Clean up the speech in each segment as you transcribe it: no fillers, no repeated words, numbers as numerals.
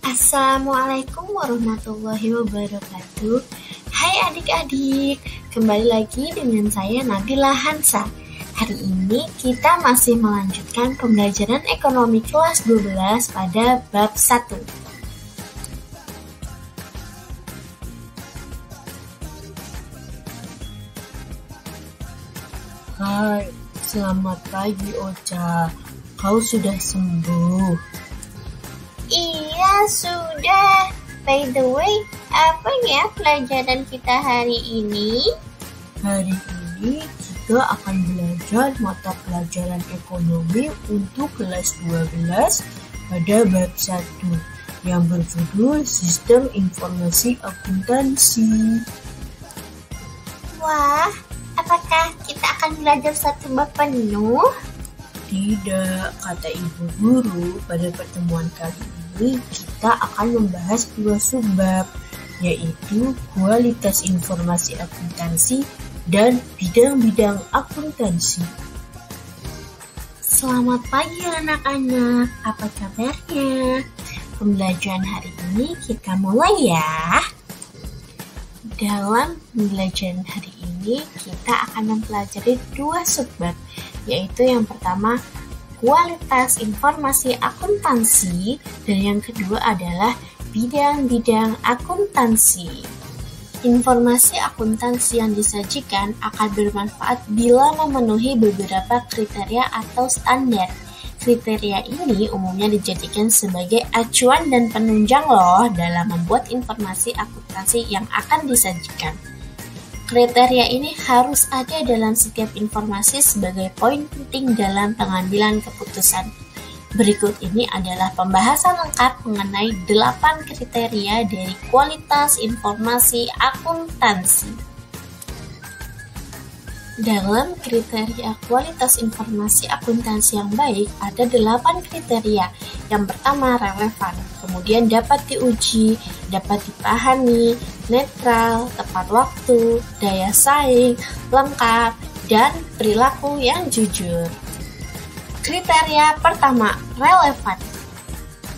Assalamualaikum warahmatullahi wabarakatuh. Hai adik-adik, kembali lagi dengan saya Nabila Hansa. Hari ini kita masih melanjutkan pembelajaran ekonomi kelas 12 pada bab 1. Hai, selamat pagi Ocha. Kau sudah sembuh? Iya, sudah. By the way, apa ya pelajaran kita hari ini? Hari ini kita akan belajar mata pelajaran ekonomi untuk kelas 12 pada bab 1 yang berjudul Sistem Informasi Akuntansi. Wah, apakah kita akan belajar satu bab penuh? Tidak, kata ibu guru, pada pertemuan kali ini kita akan membahas 2 subbab, yaitu kualitas informasi akuntansi dan bidang-bidang akuntansi. Selamat pagi anak-anak, apa kabarnya? Pembelajaran hari ini kita mulai ya. Dalam pembelajaran hari ini kita akan mempelajari 2 subbab, yaitu yang pertama kualitas informasi akuntansi dan yang kedua adalah bidang-bidang akuntansi. Informasi akuntansi yang disajikan akan bermanfaat bila memenuhi beberapa kriteria atau standar. Kriteria ini umumnya dijadikan sebagai acuan dan penunjang loh dalam membuat informasi akuntansi yang akan disajikan. Kriteria ini harus ada dalam setiap informasi sebagai poin penting dalam pengambilan keputusan. Berikut ini adalah pembahasan lengkap mengenai 8 kriteria dari kualitas informasi akuntansi. Dalam kriteria kualitas informasi akuntansi yang baik, ada 8 kriteria. Yang pertama, relevan, kemudian dapat diuji, dapat dipahami, netral, tepat waktu, daya saing, lengkap, dan perilaku yang jujur. Kriteria pertama, relevan.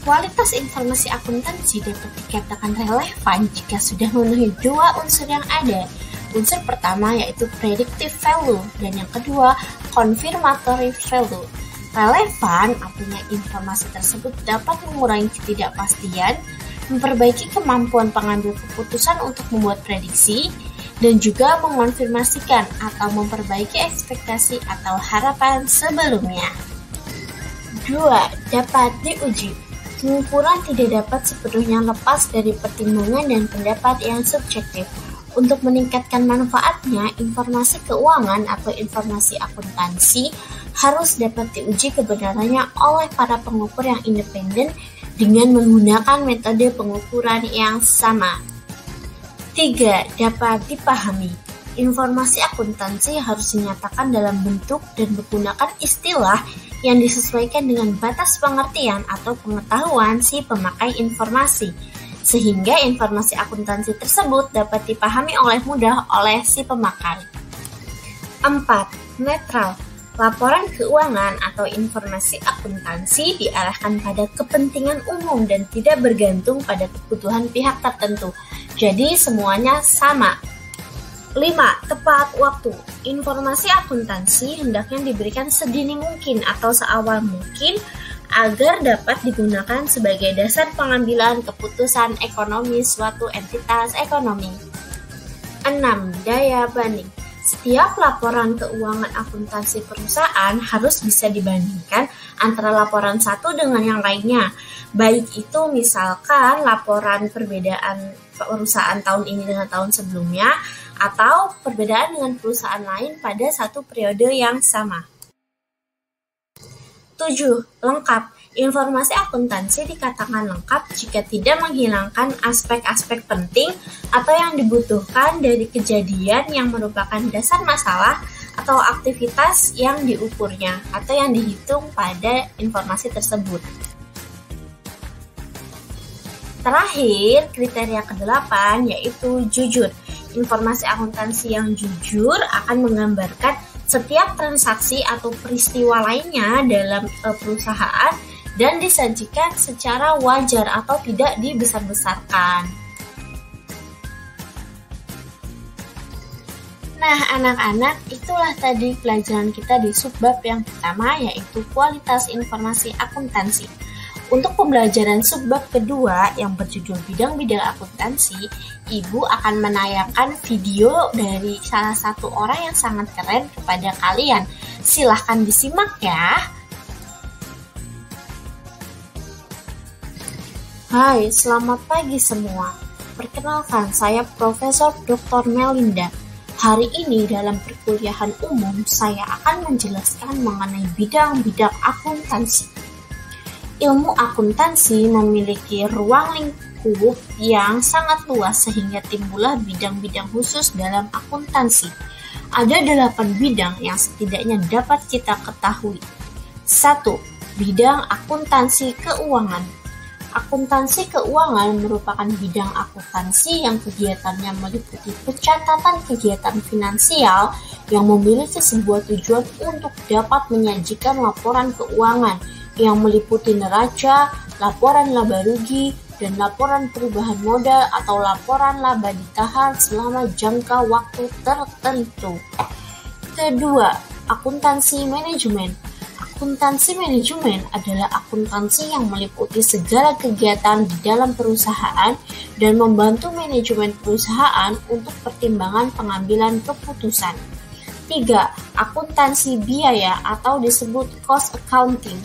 Kualitas informasi akuntansi dapat dikatakan relevan jika sudah memenuhi 2 unsur yang ada. Unsur pertama yaitu predictive value dan yang kedua confirmatory value. Relevan artinya informasi tersebut dapat mengurangi ketidakpastian, memperbaiki kemampuan pengambil keputusan untuk membuat prediksi, dan juga mengonfirmasikan atau memperbaiki ekspektasi atau harapan sebelumnya. 2. Dapat diuji. Pengukuran tidak dapat sepenuhnya lepas dari pertimbangan dan pendapat yang subjektif. Untuk meningkatkan manfaatnya, informasi keuangan atau informasi akuntansi harus dapat diuji kebenarannya oleh para pengukur yang independen dengan menggunakan metode pengukuran yang sama. 3. Dapat dipahami. Informasi akuntansi harus dinyatakan dalam bentuk dan menggunakan istilah yang disesuaikan dengan batas pengertian atau pengetahuan si pemakai informasi, sehingga informasi akuntansi tersebut dapat dipahami oleh mudah oleh si pemakai. 4. Netral. Laporan keuangan atau informasi akuntansi diarahkan pada kepentingan umum dan tidak bergantung pada kebutuhan pihak tertentu. Jadi semuanya sama. 5. Tepat waktu. Informasi akuntansi hendaknya diberikan sedini mungkin atau seawal mungkin agar dapat digunakan sebagai dasar pengambilan keputusan ekonomi suatu entitas ekonomi. 6. Daya banding. Setiap laporan keuangan akuntansi perusahaan harus bisa dibandingkan antara laporan satu dengan yang lainnya. Baik itu misalkan laporan perbedaan perusahaan tahun ini dengan tahun sebelumnya, atau perbedaan dengan perusahaan lain pada satu periode yang sama. 7. Lengkap. Informasi akuntansi dikatakan lengkap jika tidak menghilangkan aspek-aspek penting atau yang dibutuhkan dari kejadian yang merupakan dasar masalah atau aktivitas yang diukurnya atau yang dihitung pada informasi tersebut. Terakhir, kriteria ke-8 yaitu jujur. Informasi akuntansi yang jujur akan menggambarkan setiap transaksi atau peristiwa lainnya dalam perusahaan dan disajikan secara wajar atau tidak dibesar-besarkan. Nah, anak-anak, itulah tadi pelajaran kita di subbab yang pertama, yaitu kualitas informasi akuntansi. Untuk pembelajaran subbab kedua yang berjudul bidang-bidang akuntansi, Ibu akan menayangkan video dari salah satu orang yang sangat keren kepada kalian. Silahkan disimak ya. Hai, selamat pagi semua. Perkenalkan, saya Profesor Dr. Melinda. Hari ini dalam perkuliahan umum, saya akan menjelaskan mengenai bidang-bidang akuntansi. Ilmu akuntansi memiliki ruang lingkup yang sangat luas sehingga timbullah bidang-bidang khusus dalam akuntansi. Ada 8 bidang yang setidaknya dapat kita ketahui. 1. Bidang akuntansi keuangan. Akuntansi keuangan merupakan bidang akuntansi yang kegiatannya meliputi pencatatan kegiatan finansial yang memiliki sebuah tujuan untuk dapat menyajikan laporan keuangan yang meliputi neraca, laporan laba rugi, dan laporan perubahan modal atau laporan laba ditahan selama jangka waktu tertentu. Kedua, akuntansi manajemen. Akuntansi manajemen adalah akuntansi yang meliputi segala kegiatan di dalam perusahaan dan membantu manajemen perusahaan untuk pertimbangan pengambilan keputusan. 3. Akuntansi biaya atau disebut cost accounting.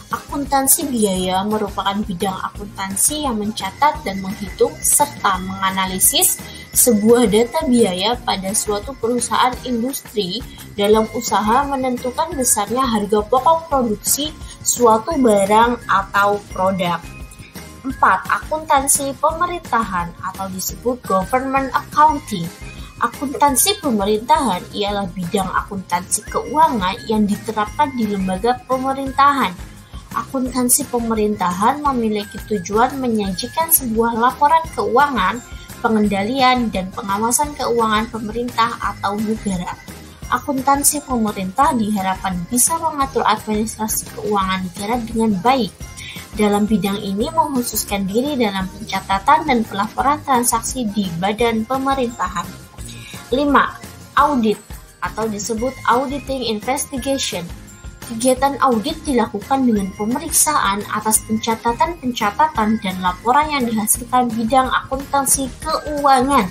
Akuntansi biaya merupakan bidang akuntansi yang mencatat dan menghitung serta menganalisis sebuah data biaya pada suatu perusahaan industri dalam usaha menentukan besarnya harga pokok produksi suatu barang atau produk. 4. Akuntansi pemerintahan atau disebut government accounting. Akuntansi pemerintahan ialah bidang akuntansi keuangan yang diterapkan di lembaga pemerintahan. Akuntansi pemerintahan memiliki tujuan menyajikan sebuah laporan keuangan, pengendalian, dan pengawasan keuangan pemerintah atau negara. Akuntansi pemerintah diharapkan bisa mengatur administrasi keuangan negara dengan baik. Dalam bidang ini mengkhususkan diri dalam pencatatan dan pelaporan transaksi di badan pemerintahan. 5. Audit atau disebut auditing investigation. Kegiatan audit dilakukan dengan pemeriksaan atas pencatatan dan laporan yang dihasilkan bidang akuntansi keuangan.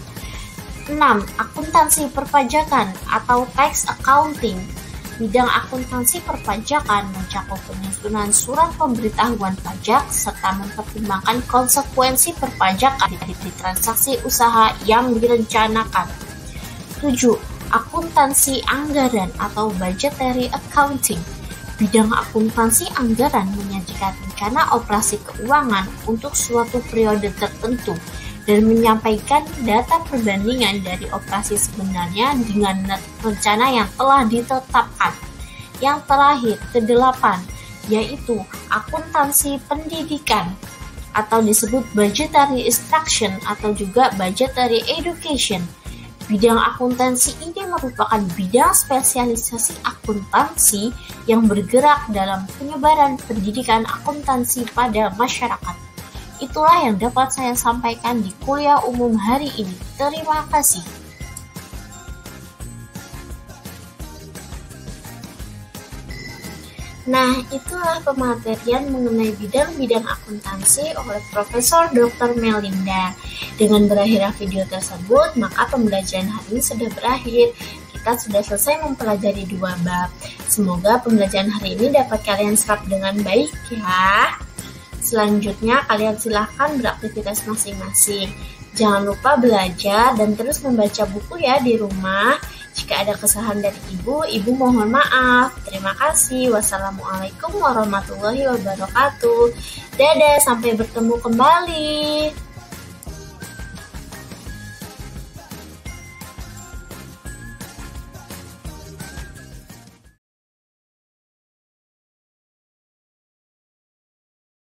6. Akuntansi perpajakan atau tax accounting. Bidang akuntansi perpajakan mencakup penyusunan surat pemberitahuan pajak serta mempertimbangkan konsekuensi perpajakan dari transaksi usaha yang direncanakan. 7. Akuntansi anggaran atau budgetary accounting. Bidang akuntansi anggaran menyajikan rencana operasi keuangan untuk suatu periode tertentu dan menyampaikan data perbandingan dari operasi sebenarnya dengan rencana yang telah ditetapkan. Yang terakhir, ke-8, yaitu akuntansi pendidikan atau disebut budgetary instruction atau juga budgetary education. Bidang akuntansi ini merupakan bidang spesialisasi akuntansi yang bergerak dalam penyebaran pendidikan akuntansi pada masyarakat. Itulah yang dapat saya sampaikan di kuliah umum hari ini. Terima kasih. Nah, itulah pematerian mengenai bidang-bidang akuntansi oleh Profesor Dr. Melinda. Dengan berakhirnya video tersebut, maka pembelajaran hari ini sudah berakhir. Kita sudah selesai mempelajari 2 bab. Semoga pembelajaran hari ini dapat kalian serap dengan baik ya. Selanjutnya, kalian silahkan beraktivitas masing-masing. Jangan lupa belajar dan terus membaca buku ya di rumah. Jika ada kesalahan dari Ibu mohon maaf. Terima kasih. Wassalamualaikum warahmatullahi wabarakatuh. Dadah, sampai bertemu kembali.